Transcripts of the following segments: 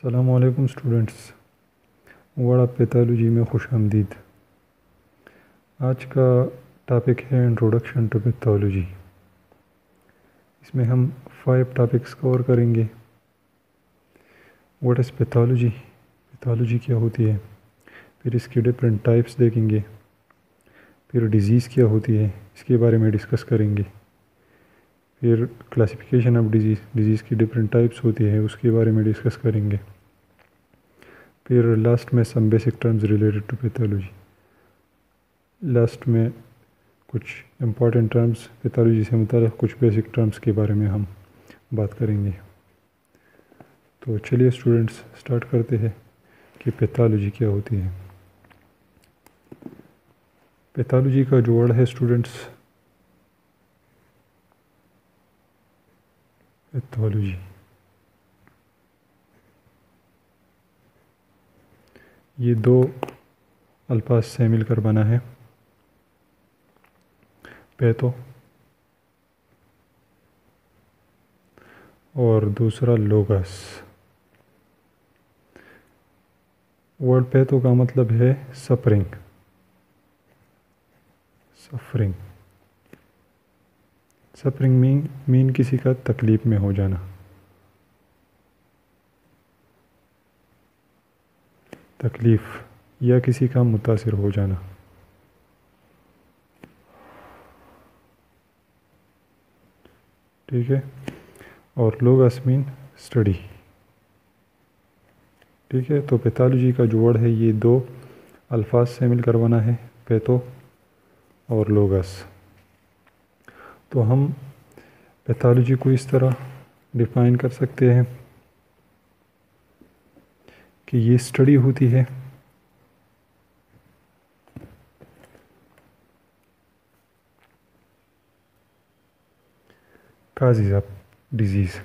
अस्सलामुअलैकुम स्टूडेंट्स। वाड़ा पैथोलॉजी में खुश आमदीद। आज का टॉपिक है इंट्रोडक्शन टू पैथोलॉजी। इसमें हम 5 टॉपिक्स कवर करेंगे। व्हाट इज़ पैथोलॉजी, पैथोलॉजी क्या होती है, फिर इसके डिफरेंट टाइप्स देखेंगे, फिर डिज़ीज़ क्या होती है इसके बारे में डिस्कस करेंगे, फिर क्लासिफिकेशन ऑफ डिज़ीज़ की डिफरेंट टाइप्स होती है उसके बारे में डिस्कस करेंगे, फिर लास्ट में some basic terms related to pathology. Last में कुछ इम्पॉर्टेंट टर्म्स पैथोलॉजी से मुताल्लिक़ कुछ बेसिक टर्म्स के बारे में हम बात करेंगे। तो चलिए स्टूडेंट्स स्टार्ट करते हैं कि पैथोलॉजी क्या होती है। पैथोलॉजी का जो वर्ड है स्टूडेंट्स, पैथोलॉजी ये 2 अल्फाज से मिलकर बना है। पैथो और दूसरा लोगस। वर्ड पैथो का मतलब है सफरिंग, सफरिंग। सफरिंग मीन किसी का तकलीफ़ में हो जाना। तकलीफ़ या किसी का मुतासिर हो जाना। ठीक है। और लोगस मीन स्टडी। ठीक है। तो पैथोलॉजी का जो वर्ड है ये 2 अल्फाज से मिलकर बना है, पैथो और लोगस। तो हम पैथोलॉजी को इस तरह डिफ़ाइन कर सकते हैं कि ये स्टडी होती है काज़िज़ ऑफ डिज़ीज़।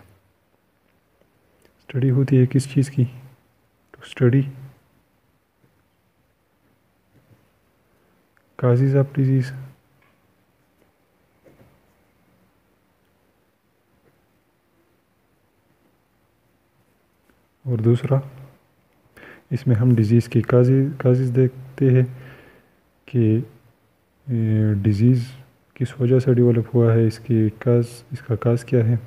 स्टडी होती है किस चीज़ की? तो स्टडी काज़िज़ ऑफ डिज़ीज़। और दूसरा इसमें हम डिज़ीज़ की काज़िज़ देखते हैं कि डिज़ीज़ किस वजह से डेवलप हुआ है, इसका काज क्या है।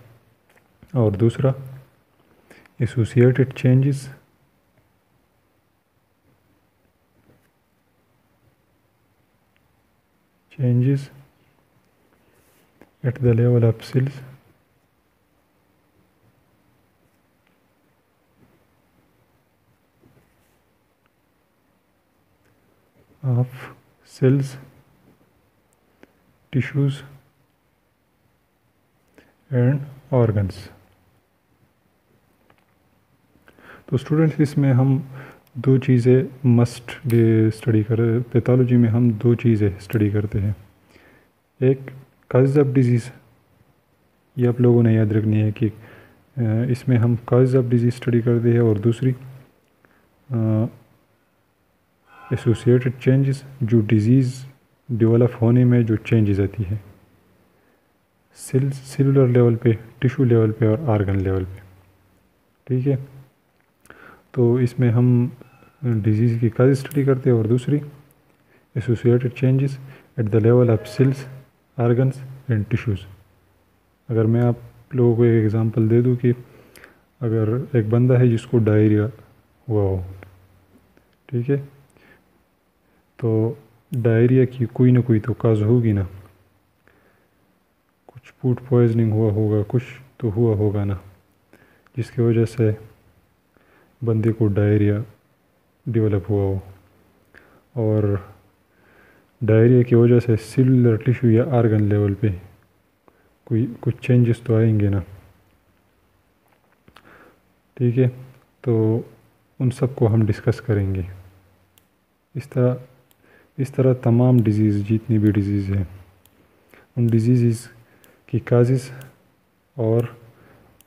और दूसरा associated changes at the level of cells tissues and organs। तो स्टूडेंट्स इसमें हम 2 चीज़ें मस्ट स्टडी कर, पैथोलॉजी में हम 2 चीज़ें स्टडी करते हैं। एक काज़ ऑफ डिज़ीज़, ये आप लोगों ने याद रखनी है कि इसमें हम काज़ ऑफ डिज़ीज़ स्टडी करते हैं। और दूसरी एसोसिएटेड चेंजेस, जो डिज़ीज़ डेवलप होने में जो चेंजेस आती है सेलुलर लेवल पे, टिश्यू लेवल पे और आर्गन लेवल पे। ठीक है। तो इसमें हम डिज़ीज़ की काज स्टडी करते हैं और दूसरी associated changes at the level of cells, organs and tissues. अगर मैं आप लोगों को एक एग्ज़ाम्पल दे दूं कि अगर एक बंदा है जिसको डायरिया हुआ हो, ठीक है, तो डायरिया की कोई ना कोई तो काज होगी ना। कुछ फूड पॉइजनिंग हुआ होगा, कुछ तो हुआ होगा ना, जिसकी वजह से बंदे को डायरिया डेवलप हुआ हो। और डायरिया की वजह से सेलुलर टिश्यू या आर्गन लेवल पे कुछ चेंजेस तो आएंगे ना। ठीक है। तो उन सब को हम डिस्कस करेंगे। इस तरह तमाम डिज़ीज़, जितनी भी डिज़ीज़ हैं, उन डिज़ीज़ की काजेज़ और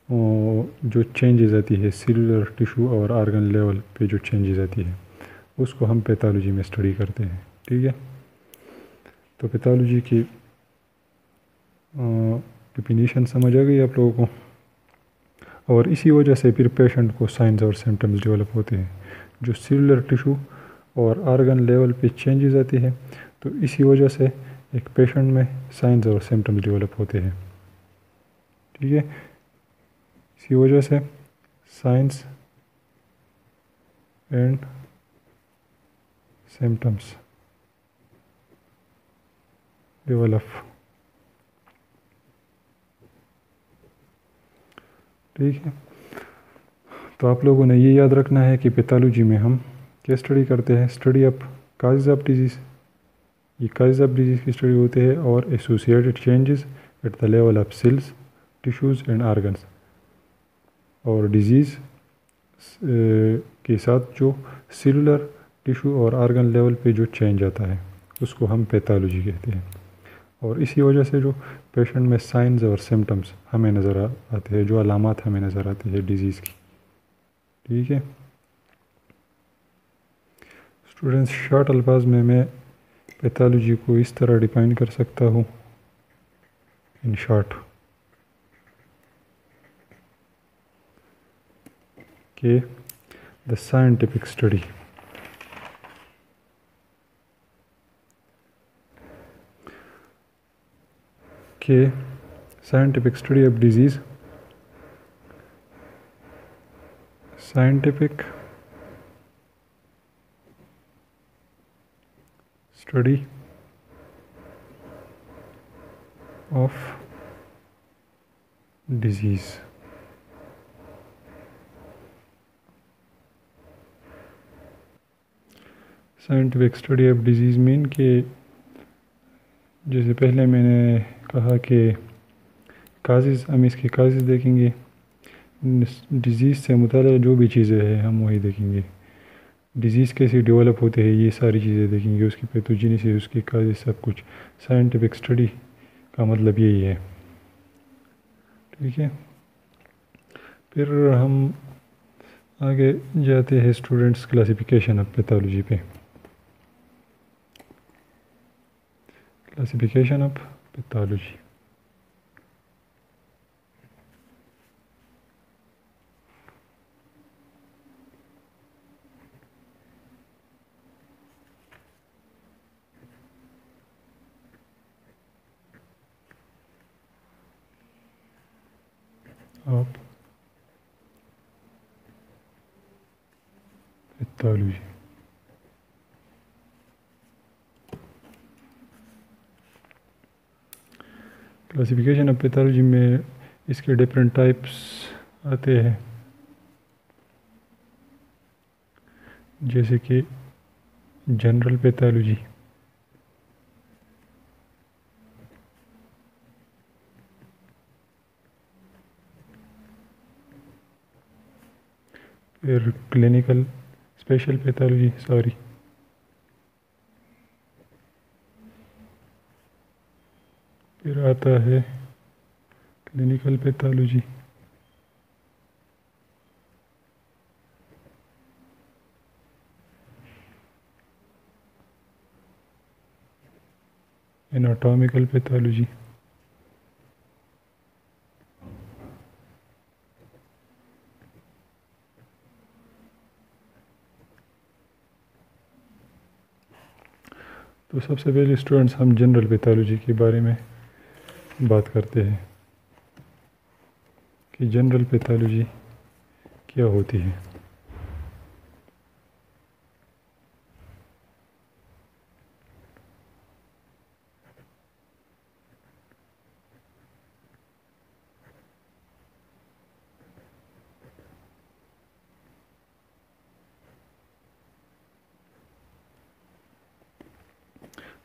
जो चेंजेस आती है सेलुलर टिश्यू और आर्गन लेवल पे जो चेंजेस आती है उसको हम पैथोलॉजी में स्टडी करते हैं। ठीक है। तो पैथोलॉजी की डेफिनीशन समझ आ गई आप लोगों को। और इसी वजह से फिर पेशेंट को साइंस और सिम्टम्स डेवलप होते हैं। जो सेलुलर टिश्यू और आर्गन लेवल पे चेंजेस आती है, तो इसी वजह से एक पेशेंट में साइंस और सिम्टम्स डेवलप होते हैं। ठीक है, इसी वजह से साइंस एंड सिम्टम्स डेवलप। ठीक है, तो आप लोगों ने ये याद रखना है कि पैथोलॉजी में हम क्या स्टडी करते हैं, study of causes of disease. ये काजेज ऑफ डिजीज़ की स्टडी होती है और associated changes at the level of cells, tissues and organs. और डिजीज़ के साथ जो सेलुलर, टिश्यू और आर्गन लेवल पे जो चेंज आता है उसको हम पैथोलॉजी कहते हैं। और इसी वजह से जो पेशेंट में साइंस और सिम्टम्स हमें नज़र आते हैं, जो अलामात हमें नज़र आती है डिजीज़ की। ठीक है स्टूडेंट्स, शॉर्ट अल्फाज में मैं पैथोलॉजी को इस तरह डिफाइन कर सकता हूँ इन शॉर्ट कि the scientific study scientific study of disease, scientific study of disease। Scientific study of disease mean कि जैसे पहले मैंने कहा कि काजेज़, हम इसके काजेज़ देखेंगे, डिज़ीज़ से मुताल्लिक़ जो भी चीज़ें हैं हम वही देखेंगे। डिज़ीज़ कैसे डेवलप होते हैं ये सारी चीज़ें देखेंगे, उसकी पैथोजेनेसिस, उसकी काजेज़, सब कुछ। साइंटिफिक स्टडी का मतलब यही है। ठीक है, फिर हम आगे जाते हैं स्टूडेंट्स क्लासिफिकेशन ऑफ पैथोलॉजी पे। Classification of pathology. Of pathology. Classification of pathology में इसके डिफरेंट टाइप्स आते हैं, जैसे कि जनरल पैथोलॉजी, फिर क्लिनिकल स्पेशल पैथोलॉजी, फिर आता है क्लिनिकल पैथोलॉजी, एनाटॉमिकल पैथोलॉजी, तो सबसे पहले स्टूडेंट्स हम जनरल पैथोलॉजी के बारे में बात करते हैं कि जनरल पैथोलॉजी क्या होती है।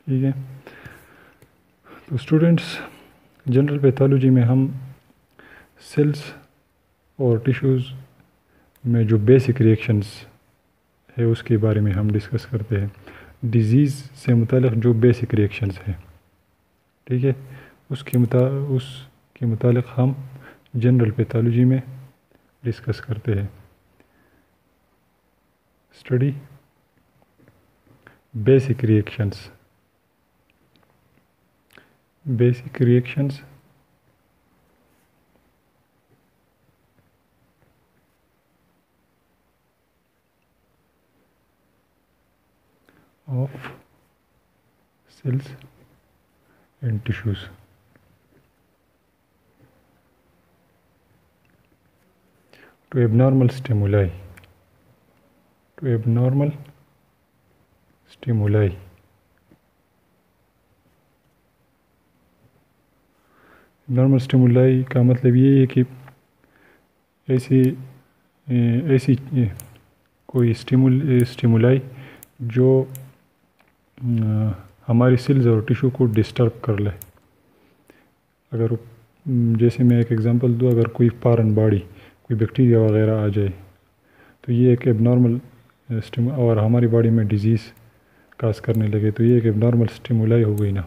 ठीक है, तो स्टूडेंट्स जनरल पैथोलॉजी में हम सेल्स और टिश्यूज़ में जो बेसिक रिएक्शंस है उसके बारे में हम डिस्कस करते हैं। डिज़ीज़ से मुताल्लिक़ जो बेसिक रिएक्शंस है, ठीक है, उसके मुताल्लिक़ हम जनरल पैथोलॉजी में डिस्कस करते हैं। Study basic reactions, basic reactions of cells and tissues. to abnormal stimuli to abnormal stimuli normal stimuli का मतलब ये है कि ऐसी ऐसी कोई स्टिमुलाई जो हमारी सेल्स और टिश्यू को डिस्टर्ब कर ले। अगर जैसे मैं एक एग्जांपल दूँ, अगर कोई फॉरेन बॉडी कोई बैक्टीरिया वगैरह आ जाए तो ये एक एबनॉर्मल और हमारी बॉडी में डिजीज़ काज करने लगे तो ये एक एबनॉर्मल स्टिमुलाई हो गई ना।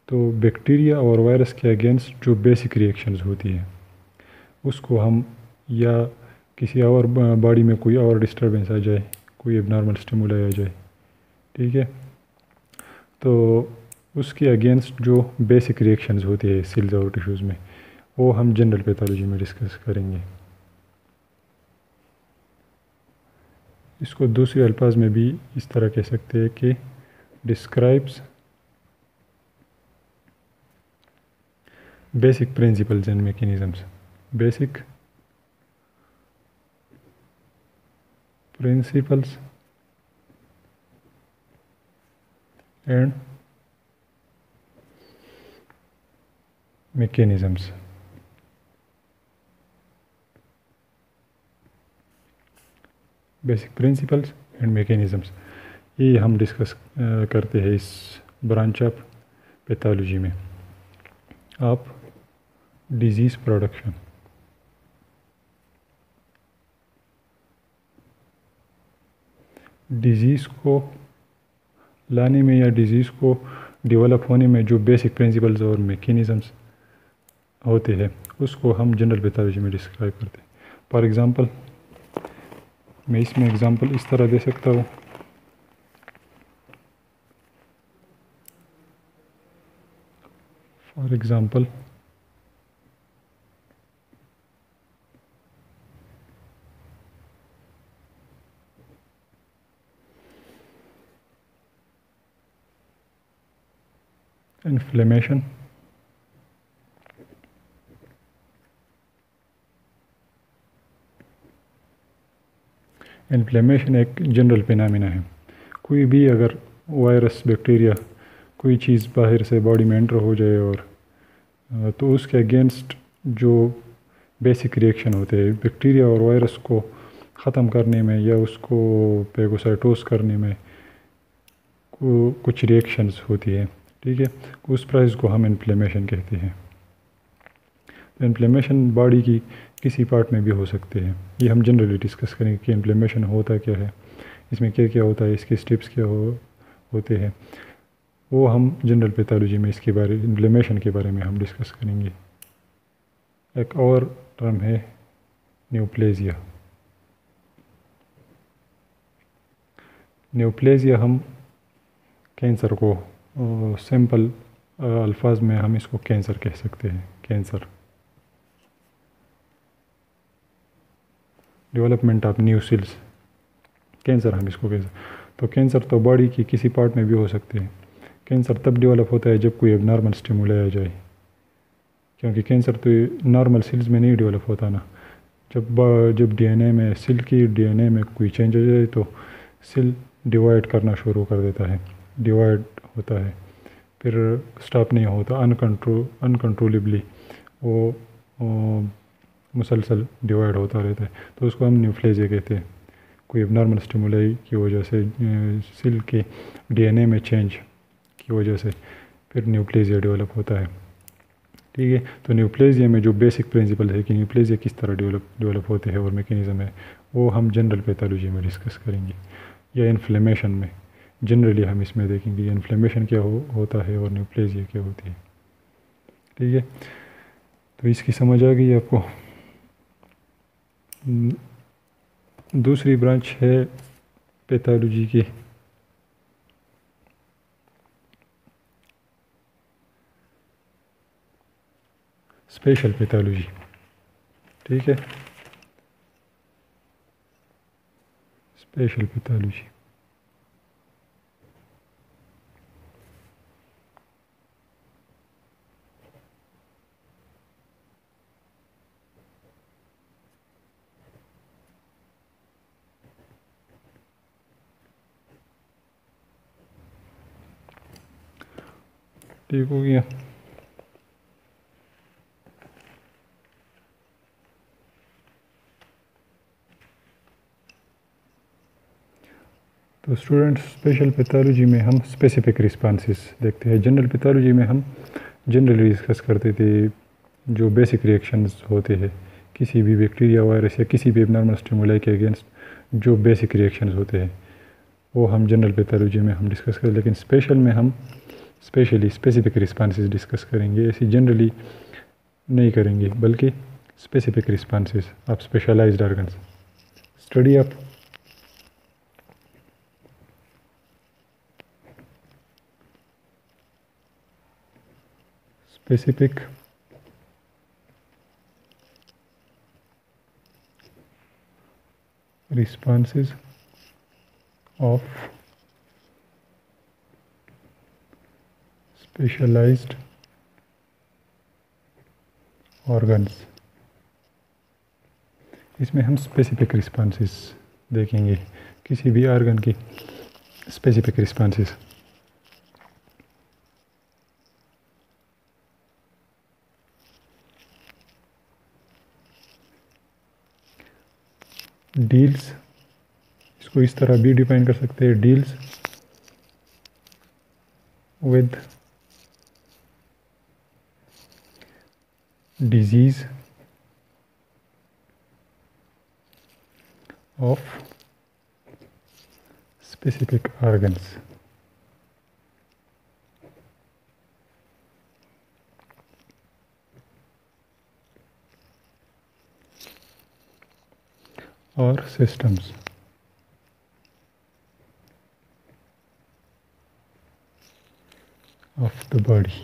तो बैक्टीरिया और वायरस के अगेंस्ट जो बेसिक रिएक्शंस होती है उसको हम, या किसी और बॉडी में कोई और डिस्टर्बेंस आ जाए, कोई एबनॉर्मल स्टिमुलाई आ जाए, ठीक है, तो उसके अगेंस्ट जो बेसिक रिएक्शंस होती है सेल्स और टिश्यूज़ में, वो हम जनरल पैथोलॉजी में डिस्कस करेंगे। इसको दूसरे अल्फाज में भी इस तरह कह सकते हैं कि describes basic principles and mechanisms. Basic principles and mechanisms. Basic principles and mechanisms, ये हम डिस्कस करते हैं इस ब्रांच ऑफ पैथोलॉजी में। आप डिजीज़ प्रोडक्शन, डिजीज़ को लाने में या डिजीज़ को डेवलप होने में जो बेसिक प्रिंसिपल्स और मैकेनिज्म्स होते हैं उसको हम जनरल पैथोलॉजी में डिस्क्राइब करते हैं। फॉर एग्ज़ाम्पल, मैं इसमें एग्ज़ाम्पल इस तरह दे सकता हूँ, फॉर एग्ज़ाम्पल इन्फ्लेमेशन, इन्फ्लेमेशन एक जनरल फिनोमेना है। कोई भी अगर वायरस, बैक्टीरिया, कोई चीज़ बाहर से बॉडी में एंटर हो जाए और तो उसके अगेंस्ट जो बेसिक रिएक्शन होते हैं बैक्टीरिया और वायरस को ख़त्म करने में या उसको पेगोसाइटोस करने में कुछ रिएक्शंस होती है, ठीक है, उस प्रोसेस को हम इन्फ्लेमेशन कहते हैं। तो इन्फ्लेमेशन बॉडी की किसी पार्ट में भी हो सकते हैं। ये हम जनरली डिस्कस करेंगे कि इन्फ्लेमेशन होता क्या है, इसमें क्या क्या होता है, इसके स्टेप्स क्या होते हैं, वो हम जनरल पैथोलॉजी में इसके बारे, इन्फ्लेमेशन के बारे में हम डिस्कस करेंगे। एक और टर्म है न्यूप्लेजिया। न्यूप्लेजिया हम कैंसर को सिंपल अल्फाज में हम इसको कैंसर कह सकते हैं। Cancer, development of new sales, cancer हम इसको कह सकते हैं। तो कैंसर तो बॉडी की किसी पार्ट में भी हो सकते हैं। कैंसर तब डेवलप होता है जब कोई एबनॉर्मल स्टिमुलाई आ जाए, क्योंकि कैंसर तो नॉर्मल सेल्स में नहीं डेवलप होता ना। जब डीएनए में, सेल की डीएनए में कोई चेंज हो जाए तो सेल डिवाइड करना शुरू कर देता है, डिवाइड होता है, फिर स्टॉप नहीं होता, अनकंट्रोलेबली वो मुसलसल डिवाइड होता रहता है। तो उसको हम न्यूप्लेजिया कहते हैं। कोई एबनॉर्मल स्टिमुलाई की वजह से, सेल के डीएनए में चेंज की वजह से फिर न्यूप्लेजिया डेवलप होता है, ठीक है। तो न्यूप्लेजिया में जो बेसिक प्रिंसिपल है कि न्यूप्लेजिया किस तरह डेवलप होते हैं और मैकेनिज्म है, वो हम जनरल पैथोलॉजी में डिस्कस करेंगे। या इन्फ्लेमेशन में जनरली हम इसमें देखेंगे इन्फ्लेमेशन क्या होता है और न्यूप्लेजिया क्या होती है, ठीक है। तो इसकी समझ आ गई आपको। दूसरी ब्रांच है पैथोलॉजी की स्पेशल पैथोलॉजी, ठीक है, स्पेशल पैथोलॉजी। ठीक हो गया। तो स्टूडेंट्स, स्पेशल पैथोलॉजी में हम स्पेसिफिक रिस्पांसेस देखते हैं। जनरल पैथोलॉजी में हम जनरली डिस्कस करते थे जो बेसिक रिएक्शंस होते हैं किसी भी बैक्टीरिया, वायरस या किसी भी एबनॉर्मल स्टिमुलाई के अगेंस्ट, जो बेसिक रिएक्शंस होते हैं वो हम जनरल पैथोलॉजी में हम डिस्कस करें। लेकिन स्पेशल में हम स्पेशली स्पेसिफिक रिस्पांसेस डिस्कस करेंगे। ऐसी जनरली नहीं करेंगे, बल्कि specific responses of specialized organs. Study of specific responses of specialized organs। इसमें हम स्पेसिफिक रिस्पांसेस देखेंगे, किसी भी ऑर्गन की स्पेसिफिक रिस्पांसेस। डील्स, इसको इस तरह भी डिफाइन कर सकते हैं, deals with disease of specific organs. और systems of the body।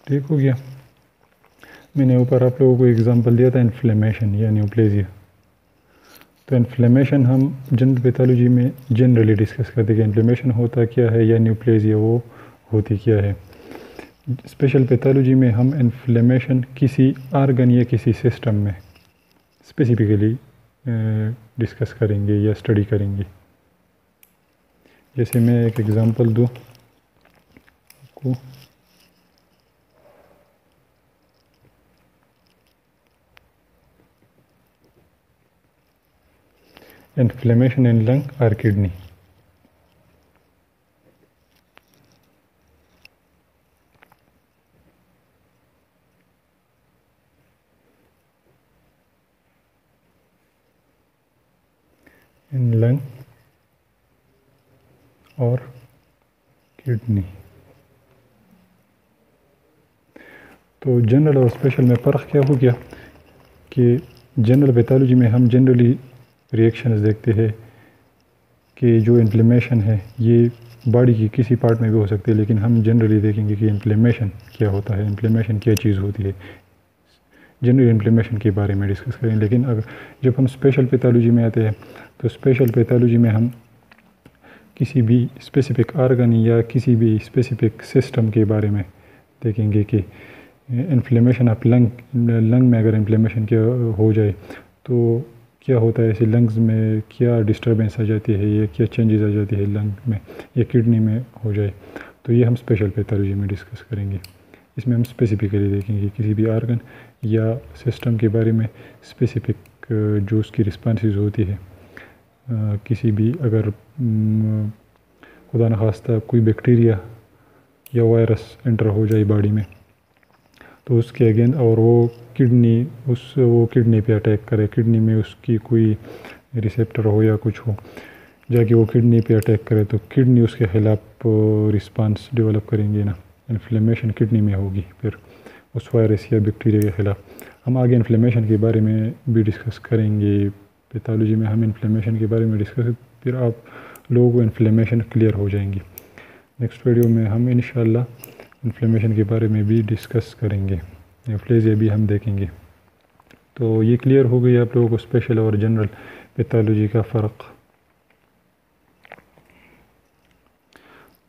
ठीक हो गया। मैंने ऊपर आप लोगों को एग्जांपल दिया था इन्फ्लेमेशन या न्यूप्लेजिया। तो इन्फ्लेमेशन हम जनरल पैथोलॉजी में जनरली डिस्कस करते हैं कि इन्फ्लेमेशन होता क्या है या न्यूप्लेजिया वो होती क्या है। स्पेशल पैथोलॉजी में हम इन्फ्लेमेशन किसी ऑर्गन या किसी सिस्टम में स्पेसिफिकली डिस्कस करेंगे या स्टडी करेंगे। जैसे मैं एक एग्जांपल दूँ आपको, इन्फ्लेमेशन इन लंग और किडनी। इन लंग और किडनी। तो जनरल और स्पेशल में फ़र्क क्या हो गया कि जनरल पैथोलॉजी में हम जनरली रिएक्शंस देखते हैं कि जो इन्फ्लेमेशन है ये बॉडी की किसी पार्ट में भी हो सकती है, लेकिन हम जनरली देखेंगे कि इन्फ्लेमेशन क्या होता है, इन्फ्लेमेशन क्या चीज़ होती है। जनरल इन्फ्लेमेशन के बारे में डिस्कस करें। लेकिन अगर जब हम स्पेशल पैथोलॉजी में आते हैं तो स्पेशल पैथोलॉजी में हम किसी भी स्पेसिफिक ऑर्गन या किसी भी स्पेसिफिक सिस्टम के बारे में देखेंगे कि इन्फ्लेमेशन ऑफ लंग में अगर इन्फ्लेमेशन क्या हो जाए तो क्या होता है, ऐसे लंग्स में क्या डिस्टर्बेंस आ जाती है या क्या चेंजेस आ जाती है लंग में या किडनी में हो जाए, तो ये हम स्पेशल पैथोलॉजी में डिस्कस करेंगे। इसमें हम स्पेसिफिकली देखेंगे किसी भी ऑर्गन या सिस्टम के बारे में स्पेसिफिक जो उसकी रिस्पॉन्सेज होती है। किसी भी अगर खुदा न खास्ता कोई बैक्टीरिया या वायरस एंटर हो जाए बॉडी में तो उसके अगेंस्ट, और वो किडनी पे अटैक करे, किडनी में उसकी कोई रिसेप्टर हो या कुछ हो, जाके वो किडनी पे अटैक करे तो किडनी उसके ख़िलाफ़ रिस्पांस डेवलप करेंगे ना, इन्फ्लेमेशन किडनी में होगी फिर उस वायरस या बैक्टीरिया के ख़िलाफ़। हम आगे इन्फ्लेमेशन के बारे में भी डिस्कस करेंगे। पैथोलॉजी में हम इन्फ्लेमेशन के बारे में डिस्कस, फिर आप लोगों को इन्फ्लेमेशन क्लियर हो जाएंगी। नेक्स्ट वीडियो में हम इंशाल्लाह इन्फ्लेमेशन के बारे में भी डिस्कस करेंगे, न्यूप्लेजिया भी हम देखेंगे। तो ये क्लियर हो गई आप लोगों को स्पेशल और जनरल पैथोलॉजी का फ़र्क।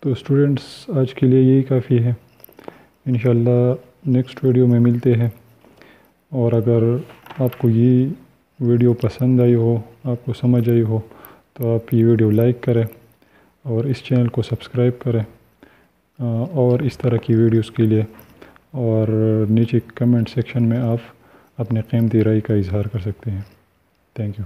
तो स्टूडेंट्स, आज के लिए यही काफ़ी है। इंशाल्लाह नेक्स्ट वीडियो में मिलते हैं। और अगर आपको ये वीडियो पसंद आई हो, आपको समझ आई हो, तो आप ये वीडियो लाइक करें और इस चैनल को सब्सक्राइब करें और इस तरह की वीडियोस के लिए, और नीचे कमेंट सेक्शन में आप अपने कीमती राय का इजहार कर सकते हैं। Thank you.